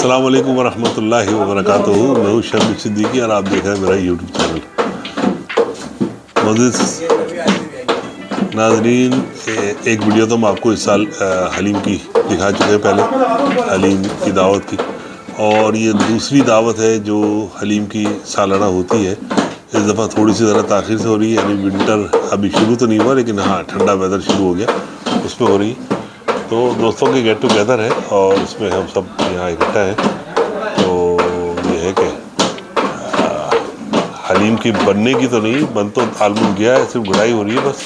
अस्सलाम वालेकुम वरहमतुल्लाहि वबरकातुहू। मैं हूँ शर्मिक सिद्दीकी और आप देख रहे हैं मेरा यूट्यूब चैनल। मोअज़्ज़िज़ नाज़रीन, एक वीडियो तो मैं आपको इस साल हलीम की दिखा चुके हैं पहले, हलीम की दावत की, और ये दूसरी दावत है जो हलीम की सालाना होती है। इस दफ़ा थोड़ी सी ज़रा ताख़ीर से हो रही है, यानी विंटर अभी शुरू तो नहीं हुआ, लेकिन हाँ ठंडा वेदर शुरू हो गया, उसमें हो रही है। तो दोस्तों के गेट टुगेदर है और इसमें हम सब यहाँ इकट्ठा हैं। तो ये है कि हलीम की बनने की तो नहीं, बन तो आलमून गया है, सिर्फ गुड़ाई हो रही है बस।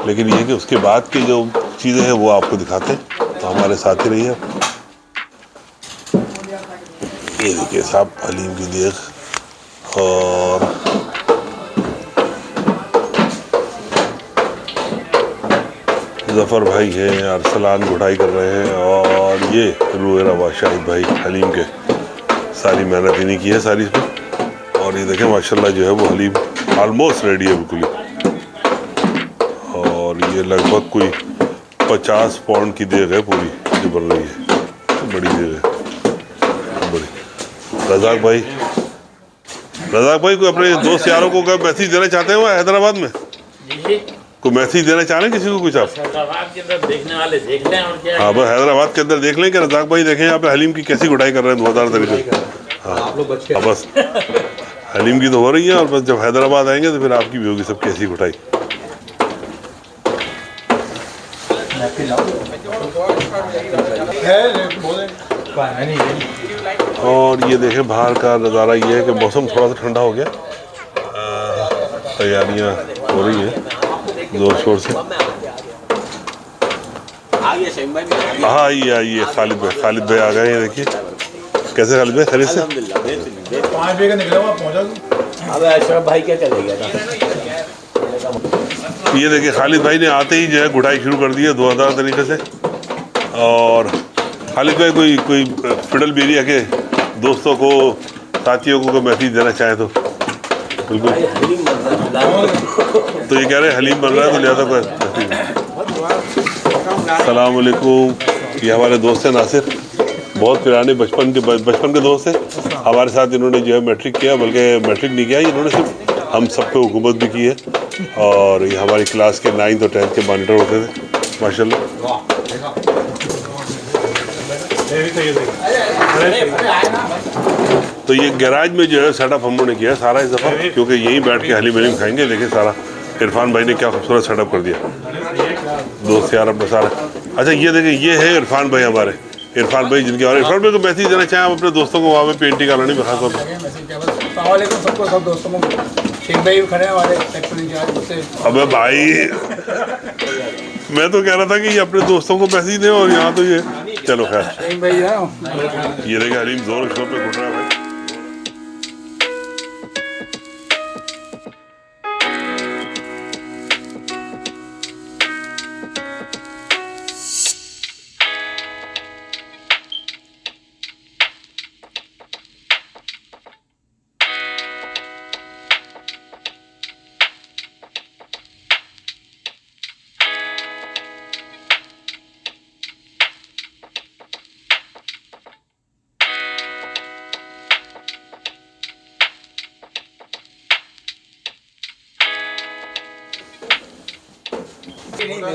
लेकिन ये कि उसके बाद की जो चीज़ें हैं वो आपको दिखाते हैं, तो हमारे साथ ही रहिए। ये देखिए साहब हलीम की देख, और ज़फ़र भाई हैं, अरसलान गुड़ाई कर रहे हैं, और ये रूएरा व शाहिद भाई हलीम के सारी मेहनत इन्हीं की है सारी इसमें। और ये देखें माशाल्लाह जो है वो हलीम आलमोस्ट रेडी है बिल्कुल ही। और ये लगभग कोई 50 पाउंड की देग है पूरी जो बन रही है, तो बड़ी देग है बड़ी। रज़ाक भाई कोई अपने दोस्त यारों को मैसेज देना चाहते हैं वहाँ हैदराबाद में? कोई मैसेज देना चाह रहे हैं किसी को कुछ? आप हैदराबाद के अंदर देखने वाले देख लें, और क्या हाँ बस हैदराबाद के अंदर देख लें कि रज़ाक भाई देखें यहाँ पे हलीम की कैसी गुड़ाई कर रहे हैं धुआंधार तरीके से। हाँ बस हलीम की तो हो रही है, और बस जब हैदराबाद आएंगे तो फिर आपकी भी होगी सब कैसी गुड़ाई। और ये देखें बाहर का नज़ारा ये है कि मौसम थोड़ा सा ठंडा हो गया, तैयारियाँ हो रही हैं जोर शोर से। हाँ आइए खालिद भाई आ गए हैं। देखिए कैसे खालिद भाई, खरीद से 5 बजे का निकला हुआ पहुंचा। अब अशरफ भाई क्या चले गया था। ये देखिए खालिद भाई ने आते ही जो है गुड़ाई शुरू कर दी है धुआंधार तरीके से। और खालिद भाई कोई फिडल बेरिया के दोस्तों को, साथियों को मैसेज देना चाहे तो बिल्कुल। तो ये कह रहे हैं हलीम बन रहा है तो लिहाजा कोई। अस्सलाम वालेकुम, ये हमारे दोस्त हैं नासिर, बहुत पुराने बचपन के दोस्त हैं हमारे साथ। इन्होंने जो है मैट्रिक किया, बल्कि मैट्रिक नहीं किया इन्होंने, सिर्फ हम सब पे हुकूमत भी की है। और ये हमारी क्लास के 9th और 10th के मॉनिटर होते थे माशाल्लाह। तो ये गैराज में जो है सेटअप हम लोगों ने किया सारा इस दफ़ा, क्योंकि यहीं बैठ के हलीम खाएंगे। देखिए सारा इरफान भाई ने क्या खूबसूरत सेटअप कर दिया, दोस्त यार अपने सारा। अच्छा ये देखिए ये है इरफान भाई हमारे, इरफान भाई जिनके, और इरफान भाई को मैसेज देना चाहें आप अपने दोस्तों को वहाँ पे पेंटिंग कराने में खास तौर पर? सबको, सब दोस्तों को, शेख भाई खड़े हैं हमारे सेक्टर इंचार्ज से। अबे भाई मैं तो कह रहा था कि ये अपने दोस्तों को मैसेज दें, और यहाँ तो ये चलो खैर। शेख भाई है ये देखिए हलीम जोर शोर पे घुट रहा है भाई।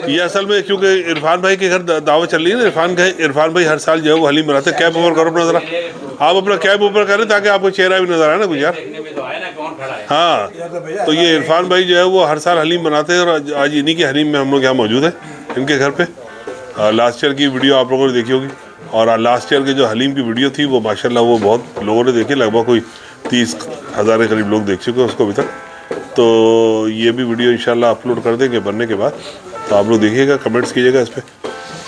ये असल में क्योंकि इरफान भाई के घर दावत चल रही है ना, इरफान भाई हर साल जो है वो हलीम बनाते हैं। कैब ऊपर करो अपना ज़रा, आप अपना कैब ऊपर करें ताकि आपको चेहरा भी नजर आए ना कुछ यार। हाँ तो ये इरफान भाई जो है वो हर साल हलीम बनाते हैं, और आज इन्हीं के हलीम में हम लोग यहाँ मौजूद हैं इनके घर पे। लास्ट ईयर की वीडियो आप लोगों ने देखी होगी, और लास्ट ईयर के जो हलीम की वीडियो थी वो माशाल्लाह वो बहुत लोगों ने देखी, लगभग कोई 30,000 के करीब लोग देख चुके हैं उसको अभी तक। तो ये भी वीडियो इंशाल्लाह अपलोड कर देंगे बनने के बाद, तो आप लोग देखिएगा, कमेंट्स कीजिएगा इस पर।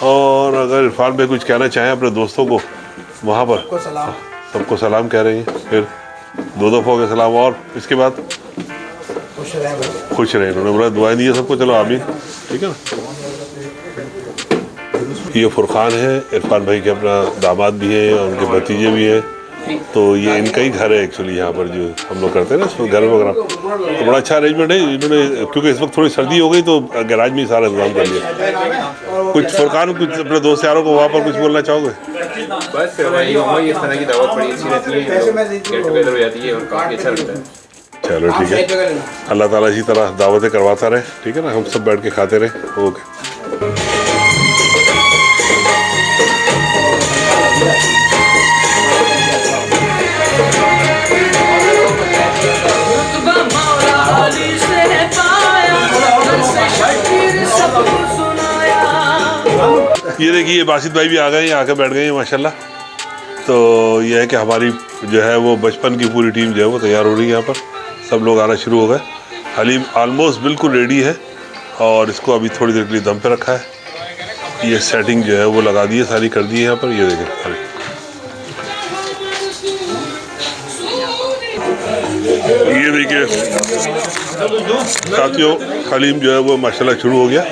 और अगर इरफान भाई कुछ कहना चाहें अपने दोस्तों को वहाँ पर, सबको सलाम कह रहे हैं, फिर 2 दफ़ा हो गए सलाम, और इसके बाद खुश रहें। उन्होंने बोला दुआएं दी है सबको, चलो आमीन, ठीक है ना। ये फुरकान है इरफान भाई के अपना दामाद भी है, और उनके भतीजे भी हैं। तो ये इनका ही घर है एक्चुअली, यहाँ पर जो हम लोग करते हैं ना घर वगैरह, तो बड़ा अच्छा अरेंजमेंट है इन्होंने। क्योंकि इस वक्त थोड़ी सर्दी हो गई तो गैराज में ही सारा इंतजाम कर लिया। कुछ फुरकान, कुछ अपने दोस्त यारों को वहाँ पर कुछ बोलना चाहोगे? बस वही इस तरह की दावत बड़ी अच्छी रहती है, गेट टुगेदर हो जाती है और काफ़ी अच्छा लगता है। चलो ठीक है, अल्लाह ताला इसी तरह दावतें करवाता रहे, ठीक है ना, हम सब बैठ के खाते रहे। ओके। ये देखिए बासित भाई भी आ गए, यहाँ आके बैठ गए हैं माशाल्लाह। तो ये है कि हमारी जो है वो बचपन की पूरी टीम जो है वो तैयार हो रही है। यहाँ पर सब लोग आना शुरू हो गए। हलीम ऑलमोस्ट बिल्कुल रेडी है और इसको अभी थोड़ी देर के लिए दम पे रखा है। ये सेटिंग जो है वो लगा दी है, सारी कर दी है यहाँ पर। ये देखें ये देखिए साथियों, हलीम जो है वो माशाल्लाह शुरू हो गया।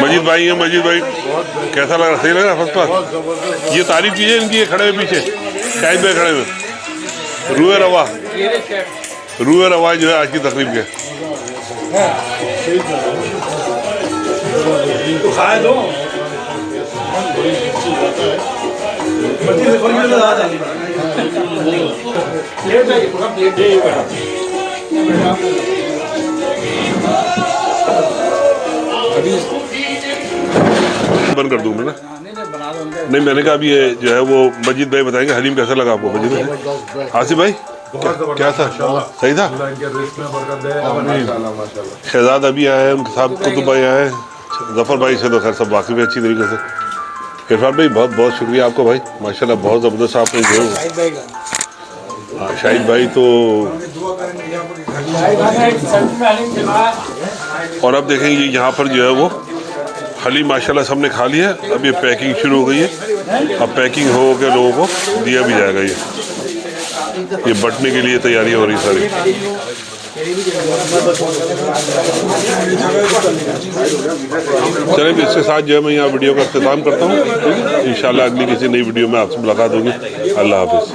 मजीद भाई है, मजीद भाई कैसा लग रहा? सही लग रहा? First class. ये तारीफ कीजिए इनकी, ये खड़े हुए पीछे शाहिद भाई खड़े हुए। रूए रवा जो है आज की तकरीब के। बंद कर दूंगा ना? नहीं, मैंने कहा अभी ये जो है वो मजीद भाई बताएंगे हलीम कैसा लगा आपको। मजीद भाई, आसिफ भाई क्या था? सही था? शहजाद अभी आए हैं, उनके साथ कुतुब भाई आए हैं, जफ़र भाई से तो खैर सब वाकिफ़ है अच्छी तरीके से। इरफान भाई बहुत बहुत शुक्रिया आपको भाई, माशाल्लाह बहुत ज़बरदस्त आपने जो शाहिद भाई तो। और अब देखेंगे यहाँ पर जो है वो हलीम माशाल्लाह सबने खा लिया। अब ये पैकिंग शुरू हो गई है। अब पैकिंग हो के लोगों को दिया भी जाएगा। ये बंटने के लिए तैयारियां हो रही सारी। चलिए इसके साथ जो है मैं यहाँ वीडियो का इख्तिताम करता हूँ। इंशाल्लाह अगली किसी नई वीडियो में आपसे मुलाकात होगी। अल्लाह हाफिज़।